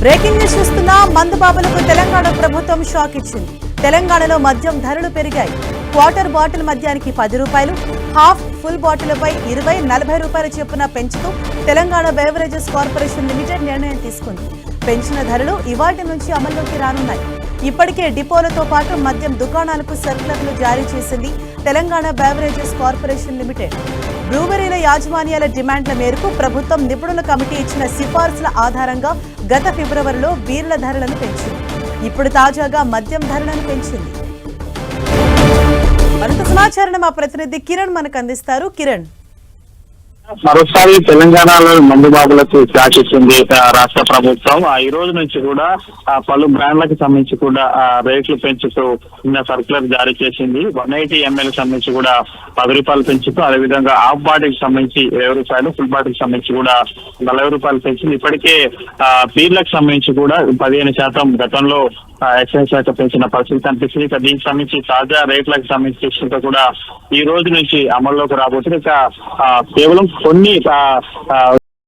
Breaking news చూస్తున్నా మందు బాబులకు తెలంగాణ ప్రభుత్వం షాక్ ఇచ్చింది. తెలంగాణలో మద్యం ధరలు పెరిగాయి. క్వార్టర్ బాటిల్ మద్యానికి 10 రూపాయలు, హాఫ్ ఫుల్ బాటిల్పై 20-40 రూపాయల చొప్పున పెంచుతూ తెలంగాణ బెవరేజెస్ కార్పొరేషన్ లిమిటెడ్ నిర్ణయం తీసుకుంది. పెంచిన ధరలు ఇవాటి నుంచి అమల్లోకి రానున్నాయి. ఇప్పటికే డిపోలతో పాటు మద్యం దుకాణాలకు సర్కులర్లు జారీ చేసింది తెలంగాణ బెవరేజెస్ కార్పొరేషన్ లిమిటెడ్. బ్రూవరీల యాజమాన్యాల డిమాండ్ల మేరకు ప్రభుత్వం నిపుణుల కమిటీ ఇచ్చిన సిఫార్సుల ఆధారంగా గత ఫిబ్రవరిలో బీర్ల ధరలను పెంచింది. ఇప్పుడు తాజాగా మద్యం ధరలను పెంచింది. మరింత సమాచారం మా ప్రతినిధి కిరణ్ మనకు అందిస్తారు. కిరణ్, మరోసారి తెలంగాణలో మందు బాబులకు షాక్ ఇచ్చింది రాష్ట్ర ప్రభుత్వం. ఈ రోజు నుంచి కూడా పలు బ్రాండ్లకు సంబంధించి కూడా రేట్లు పెంచుతూ నిన్న సర్కులర్ జారీ చేసింది. 180 ml సంబంధించి కూడా 10 రూపాయలు పెంచుతూ, అదేవిధంగా హాఫ్ బాటిల్ సంబంధించి 20 రూపాయలు, ఫుల్ బాటిల్ సంబంధించి కూడా 40 రూపాయలు పెంచింది. ఇప్పటికే బీర్లకు సంబంధించి కూడా 15% గతంలో ఎక్సైజ్ శాఖ పెంచిన పరిస్థితి కనిపిస్తుంది. ఇక దీనికి సంబంధించి తాజా రేట్లకు సంబంధించి చూసుకుంటే కూడా ఈ రోజు నుంచి అమల్లోకి రాబోతుంది. ఇక కేవలం కొన్ని